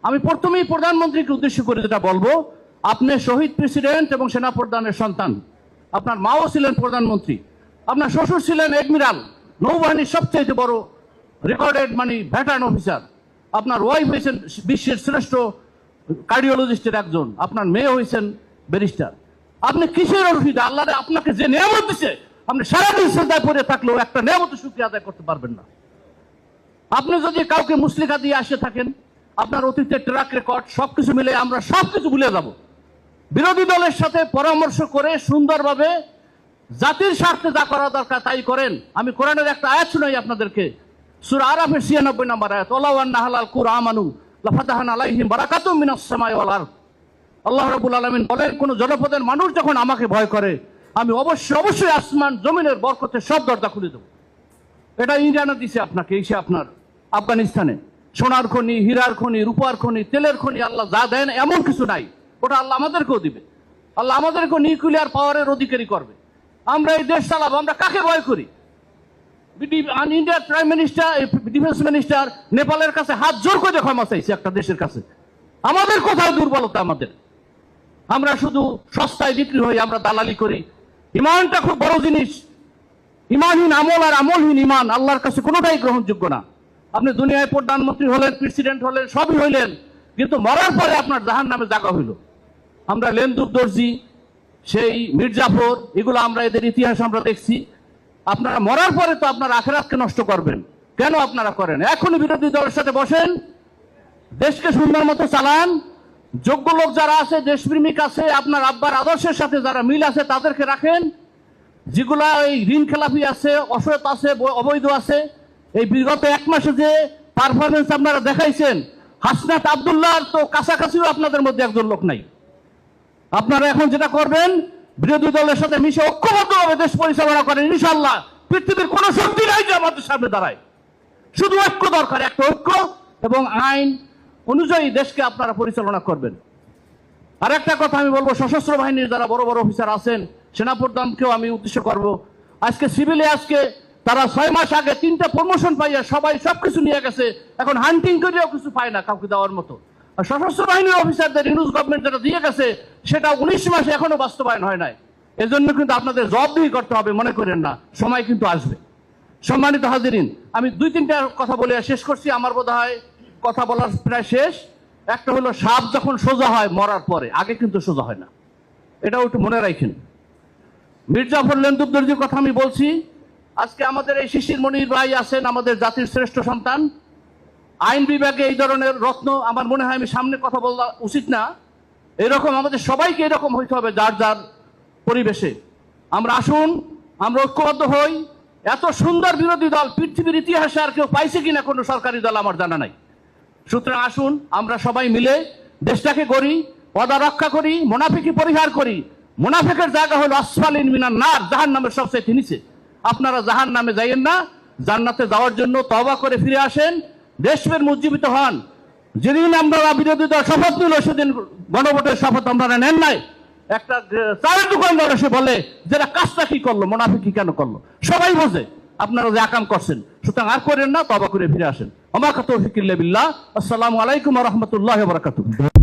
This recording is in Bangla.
আমি প্রথমেই প্রধানমন্ত্রীকে উদ্দেশ্য করে যেটা বলবো, আপনি শহীদ প্রেসিডেন্ট এবং সেনাপ্রধানের সন্তান। আপনার মাও ছিলেন প্রধানমন্ত্রী, আপনার শ্বশুর ছিলেন এডমিরাল, নৌবাহিনীর সবচেয়ে বড় রেকর্ডেড ভেটারান অফিসার। আপনার ওয়াইফ হয়েছেন বিশ্বের শ্রেষ্ঠ কার্ডিওলজিস্টের একজন, আপনার মেয়ে হয়েছেন ব্যারিস্টার। আপনি কিসের অসুবিধা? আল্লাহ আপনাকে যে নিয়ামত দিচ্ছে, আপনি সারাদিন শ্রদ্ধায় পড়ে থাকলেও একটা নিয়ামতের শুকরিয়া আদায় করতে পারবেন না। আপনি যদি কাউকে মুসলিকা দিয়ে আসে থাকেন, আপনার অতীতের ট্র্যাক রেকর্ড সবকিছু মিলে আমরা সবকিছু ভুলে যাব। বিরোধী দলের সাথে পরামর্শ করে সুন্দরভাবে জাতির স্বার্থে যা করা দরকার তাই করেন। আমি কোরআনের একটা আয়াত শুনাই আপনাদেরকে, সূরা আরাফের 96 নম্বর আয়াত, ওয়ালাউ আন্না আহলাল কুরআ আমানু লাফাতাহনা আলাইহিম বারাকাতুম মিনাস সামাই ওয়াল আরদ। আল্লাহ রাব্বুল আলামিন বলেন, কোন জনপদের মানুষ যখন আমাকে ভয় করে, আমি অবশ্যই আসমান জমিনের বরকতের সব দরজা খুলে দেব। এটা ইন্ডিয়ানা দিছে আপনাকে, এসে আপনার আফগানিস্তানে সোনার খনি, হীরার খনি, রূপার খনি, তেলের খনি আল্লাহ যা দেন এমন কিছু নাই, ওটা আল্লাহ আমাদেরকেও দিবে। আল্লাহ আমাদেরকেও নিউক্লিয়ার পাওয়ারের অধিকারী করবে। আমরা এই দেশ চালাবো, আমরা কাকে ভয় করি? ইন্ডিয়ার প্রাইম মিনিস্টার, ডিফেন্স মিনিস্টার নেপালের কাছে হাত জোর করে ক্ষমা চাইছে একটা দেশের কাছে। আমাদের কোথায় দুর্বলতা? আমাদের, আমরা শুধু সস্তায় বিক্রি হই, আমরা দালালি করি। ইমানটা খুব বড় জিনিস। ইমানহীন আমল আর আমলহীন ইমান আল্লাহর কাছে কোনোটাই গ্রহণযোগ্য না। আপনি দুনিয়ায় প্রধানমন্ত্রী হলেন, প্রেসিডেন্ট হলেন, সবই হইলেন, কিন্তু মরার পরে আপনার জাহান্নামে জায়গা হইল। আমরা লেন্দুর দর্জি, সেই মির্জাফর, এগুলো আমরা এদের ইতিহাস আমরা দেখছি। আপনারা মরার পরে তো আপনার আখিরাতকে নষ্ট করবেন। কেন আপনারা করেন? এখনই বিরোধী দলের সাথে বসেন, দেশকে সুন্দর মতো চালান। যোগ্য লোক যারা আছে, দেশপ্রেমিক আছে, আপনার আব্বার আদর্শের সাথে যারা মিল আছে তাদেরকে রাখেন। যেগুলা এই ঋণ খেলাপি আছে, অসৎ আছে, অবৈধ আছে, এই বিগত এক মাসে যে পারফরমেন্স আপনারা দেখাইছেন, হাসনাত আব্দুল্লাহর তো কাছাকাছিও আপনাদের মধ্যে একজন লোক নাই। আপনারা এখন যেটা করবেন, বিরোধী দলের সাথে মিশে ঐক্যবদ্ধভাবে দেশ পরিচালনা করেন। ইনশাআল্লাহ পৃথিবীর কোন শক্তি নাই যে আমাদের সামনে দাঁড়ায়। শুধু ঐক্য দরকার, একটা ঐক্য এবং আইন অনুযায়ী দেশকে আপনারা পরিচালনা করবেন। আর একটা কথা আমি বলবো, সশস্ত্র বাহিনীর যারা বড় বড় অফিসার আছেন, সেনাপ্রধানকেও আমি উদ্দেশ্য করব। আজকে সিভিলে তারা 6 মাস আগে 3টা প্রমোশন পাইয়া সবাই সবকিছু নিয়ে গেছে, এখন হান্টিং করেও কিছু পায় না কাউকে দেওয়ার মতো। আর সশস্ত্র বাহিনীর অফিসারদের ইউনুস গভর্নমেন্ট যেটা দিয়ে গেছে, সেটা 19 মাসে এখনো বাস্তবায়ন হয় নাই। এজন্য কিন্তু আপনাদের জবাবদিহি করতে হবে, মনে করেন না, সময় কিন্তু আসবে। সম্মানিত হাজিরিন, আমি 2-3টা কথা বলে শেষ করছি। আমার বোধ হয় কথা বলার প্রায় শেষ। একটা হলো, সাপ যখন সোজা হয় মরার পরে, আগে কিন্তু সোজা হয় না, এটাও একটু মনে রাখেন। মির্জাফর লেন্দুর দর্জির কথা আমি বলছি। আজকে আমাদের এই শিশির মনির ভাই আছেন, আমাদের জাতির শ্রেষ্ঠ সন্তান। আইন বিভাগে এই ধরনের রত্ন, আমার মনে হয় আমি সামনে কথা বলা উচিত না। এরকম আমাদের সবাইকে এরকম হইতে হবে, যার যার পরিবেশে। আমরা আসুন, আমরা ঐক্যবদ্ধ হই। এত সুন্দর বিরোধী দল পৃথিবীর ইতিহাসে আর কেউ পাইছে কিনা কোনো সরকারি দল আমার জানা নাই। সুতরাং আসুন আমরা সবাই মিলে দেশটাকে গড়ি, পদা রক্ষা করি, মুনাফিকি পরিহার করি। মুনাফিকের জায়গা হলো আসফালিন মিনান নার, জাহান্নামের সবচেয়ে নিচে। আপনারা জাহান্নামে যাইয়েন না, জান্নাতে যাওয়ার জন্য তওবা করে ফিরে আসেন, দেশপ্রেম উজ্জীবিত হন। যেদিন আমরা বিরোধী দল শপথ নিল, সেদিন গণভোটের শপথ আপনারা নেন নাই। একটা চায়ের দোকানদার এসে বলে, যারা কাজটা কি করলো, মুনাফিকি কেন করলো, সবাই বোঝে আপনারা যে আকাম করছেন। সুতরাং আর করেন না, তওবা করে ফিরে আসেন। আমা তৌফিক ইল্লা বিল্লাহ। আসসালামু আলাইকুম ওয়া রাহমাতুল্লাহি ওয়া বারাকাতুহু।